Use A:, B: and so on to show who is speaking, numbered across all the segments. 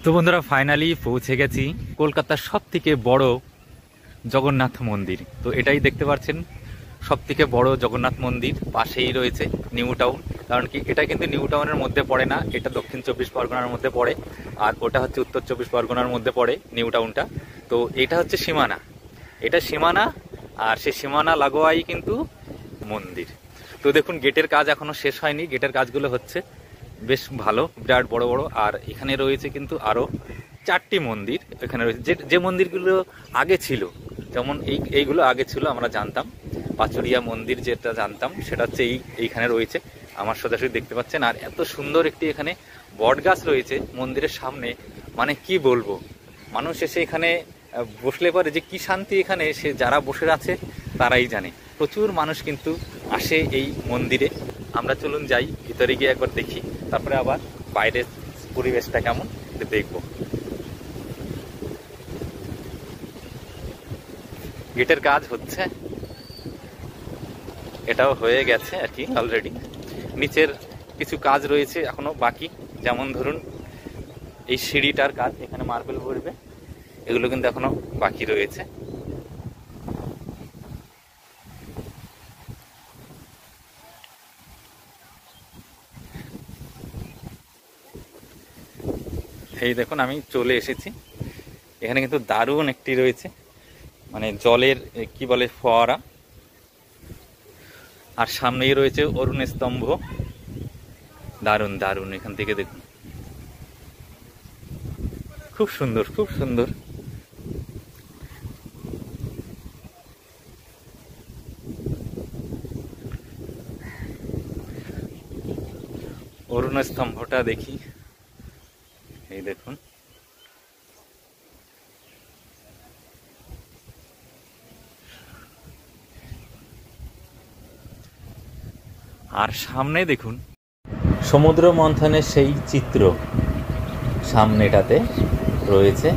A: তো বন্ধুরা ফাইনালি পৌঁছে গেছি কলকাতার সবথেকে বড় জগন্নাথ মন্দির। তো এটাই দেখতে পাচ্ছেন সবথেকে বড় জগন্নাথ মন্দির, পাশেই রয়েছে নিউ টাউন। কারণ কি এটা কিন্তু নিউ টাউনের মধ্যে পড়ে না, এটা দক্ষিণ 24 পরগনার মধ্যে পড়ে, আর ওটা হচ্ছে উত্তর 24 পরগনার মধ্যে পড়ে নিউ টাউনটা। তো এটা হচ্ছে সীমানা, এটা সীমানা, আর সেই সীমানা লাগোয়াই কিন্তু মন্দির। তো দেখুন গেটের কাজ এখনো শেষ হয়নি, গেটের কাজগুলো হচ্ছে বেশ ভালো, বিরাট বড় বড়। আর এখানে রয়েছে কিন্তু আরও 4টি মন্দির এখানে রয়েছে, যে মন্দিরগুলো আগে ছিল, যেমন এইগুলো আগে ছিল আমরা জানতাম। পাচুরিয়া মন্দির যেটা জানতাম সেটা হচ্ছে এইখানে রয়েছে, আমার সোজাসুজি দেখতে পাচ্ছেন। আর এত সুন্দর একটি এখানে বট গাছ রয়েছে মন্দিরের সামনে, মানে কি বলবো, মানুষ এসে এখানে বসলে পারে যে কি শান্তি এখানে, সে যারা বসে আছে তারাই জানে। প্রচুর মানুষ কিন্তু আসে এই মন্দিরে। আমরা চলুন যাই ভিতরে গিয়ে একবার দেখি, তারপরে আবার বাইরের পরিবেশটা কেমন দেখব। গেটের কাজ হচ্ছে, এটাও হয়ে গেছে আর কি অলরেডি। নিচের কিছু কাজ রয়েছে এখনো বাকি, যেমন ধরুন এই সিঁড়িটার কাজ, এখানে মার্বেল ভরবে, এগুলো কিন্তু এখনো বাকি রয়েছে। এই দেখুন আমি চলে এসেছি, এখানে কিন্তু দারুণ একটি রয়েছে মানে জলের কি বলে ফোয়ারা, আর সামনেই রয়েছে অরুণ স্তম্ভ। দারুণ দারুণ, এখান থেকে দেখুন খুব সুন্দর, খুব সুন্দর। অরুণ স্তম্ভটা দেখি, এই দেখুন আর সামনে দেখুন সমুদ্র মন্থনের সেই চিত্র সামনেটাতে রয়েছে,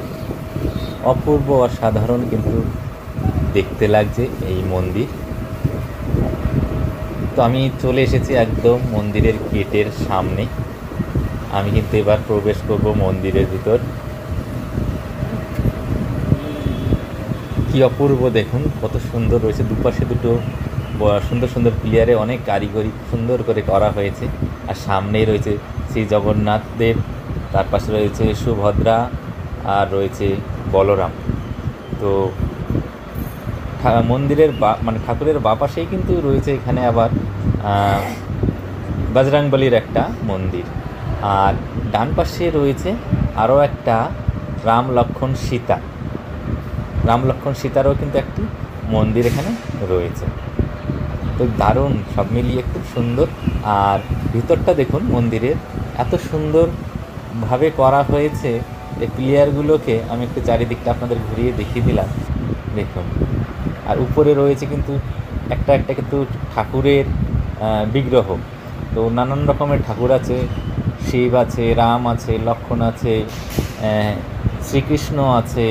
A: অপূর্ব অসাধারণ কিন্তু দেখতে লাগছে এই মন্দির। তো আমি চলে এসেছি একদম মন্দিরের গেটের সামনে, আমি কিন্তু এবার প্রবেশ করব মন্দিরের ভিতর। কি অপূর্ব দেখুন, কত সুন্দর রয়েছে, দুপাশে দুটো সুন্দর সুন্দর প্লেয়ারে অনেক কারিগরি সুন্দর করে করা হয়েছে। আর সামনেই রয়েছে শ্রী জগন্নাথ দেব, তার পাশে রয়েছে সুভদ্রা, আর রয়েছে বলরাম। তো মন্দিরের মানে ঠাকুরের বাপাশেই কিন্তু রয়েছে এখানে আবার বজরংবলীর একটা মন্দির, আর ডান পাশে রয়েছে আরও একটা রাম লক্ষ্মণ সীতা, রাম লক্ষ্মণ সীতারও কিন্তু একটি মন্দির এখানে রয়েছে। তো দারুণ, সব মিলিয়ে খুব সুন্দর। আর ভিতরটা দেখুন মন্দিরের এত সুন্দরভাবে করা হয়েছে, এই প্লেয়ারগুলোকে আমি একটু চারিদিকটা আপনাদের ঘুরিয়ে দেখিয়ে দিলাম, দেখুন। আর উপরে রয়েছে কিন্তু একটা একটা কিন্তু ঠাকুরের বিগ্রহ। তো নানান রকমের ঠাকুর আছে, শিব আছে, রাম আছে, লক্ষ্মণ আছে, শ্রীকৃষ্ণ আছে,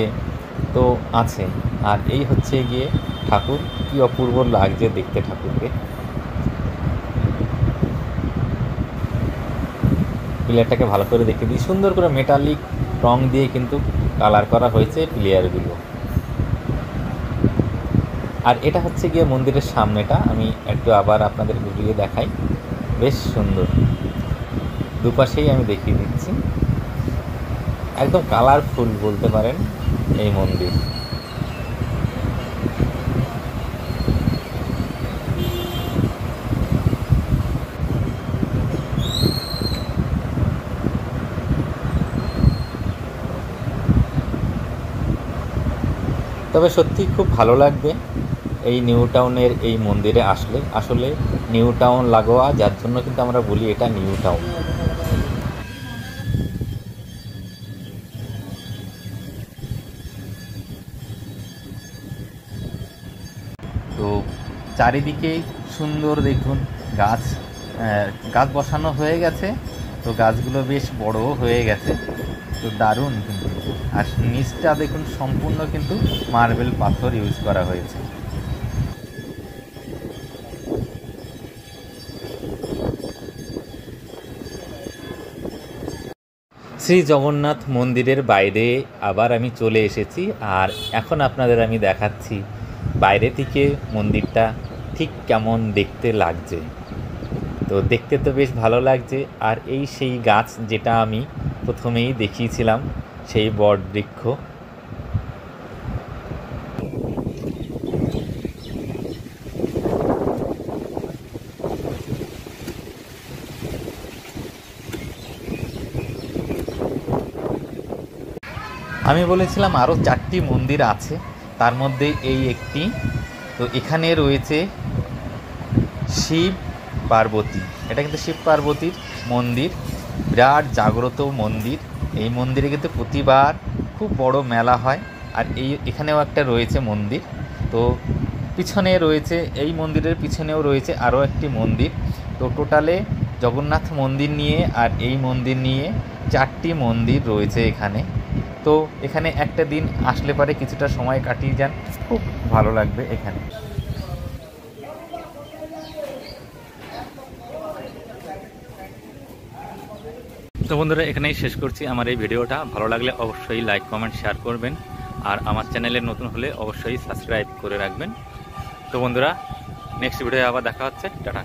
A: তো আছে। আর এই হচ্ছে গিয়ে ঠাকুর, কি অপূর্ব লাগছে দেখতে ঠাকুরকে। প্লেয়ারটাকে ভালো করে দেখে দিই, সুন্দর করে মেটালিক রং দিয়ে কিন্তু কালার করা হয়েছে প্লেয়ারগুলো। আর এটা হচ্ছে গিয়ে মন্দিরের সামনেটা, আমি একটু আবার আপনাদের ঘুরিয়ে দেখাই, বেশ সুন্দর। দুপাশেই আমি দেখিয়ে দিচ্ছি, একদম কালারফুল বলতে পারেন এই মন্দির। তবে সত্যি খুব ভালো লাগবে এই নিউ টাউনের এই মন্দিরে আসলে। আসলে নিউ টাউন লাগোয়া, যার জন্য কিন্তু আমরা বলি এটা নিউ টাউন। তো চারিদিকে সুন্দর দেখুন গাছ, গাছ বসানো হয়ে গেছে, তো গাছগুলো বেশ বড়ও হয়ে গেছে, তো দারুণ কিন্তু। আর নিচটা দেখুন সম্পূর্ণ কিন্তু মার্বেল পাথর ইউজ করা হয়েছে। শ্রী জগন্নাথ মন্দিরের বাইরে আবার আমি চলে এসেছি, আর এখন আপনাদের আমি দেখাচ্ছি বাইরে থেকে মন্দিরটা ঠিক কেমন দেখতে লাগছে। তো দেখতে তো বেশ ভালো লাগছে। আর এই সেই গাছ যেটা আমি প্রথমেই দেখিয়েছিলাম, সেই বট বৃক্ষ। আমি বলেছিলাম আরও 4টি মন্দির আছে, তার মধ্যে এই একটি। তো এখানে রয়েছে শিব পার্বতী, এটা কিন্তু শিব পার্বতীর মন্দির, বিরাট জাগ্রত মন্দির। এই মন্দিরে কিন্তু প্রতিবার খুব বড় মেলা হয়। আর এখানেও একটা রয়েছে মন্দির। তো পিছনে রয়েছে, এই মন্দিরের পিছনেও রয়েছে আরও একটি মন্দির। তো টোটালে জগন্নাথ মন্দির নিয়ে আর এই মন্দির নিয়ে 4টি মন্দির রয়েছে এখানে। তো এখানে একটা দিন আসলে পরে কিছুটা সময় কাটিয়ে যান, খুব ভালো লাগবে এখানে। তো বন্ধুরা, এখানেই শেষ করছি আমার এই ভিডিওটা। ভালো লাগলে অবশ্যই লাইক, কমেন্ট, শেয়ার করবেন। আর আমার চ্যানেলে নতুন হলে অবশ্যই সাবস্ক্রাইব করে রাখবেন। তো বন্ধুরা, নেক্সট ভিডিও আবার দেখা হচ্ছে। টাটা।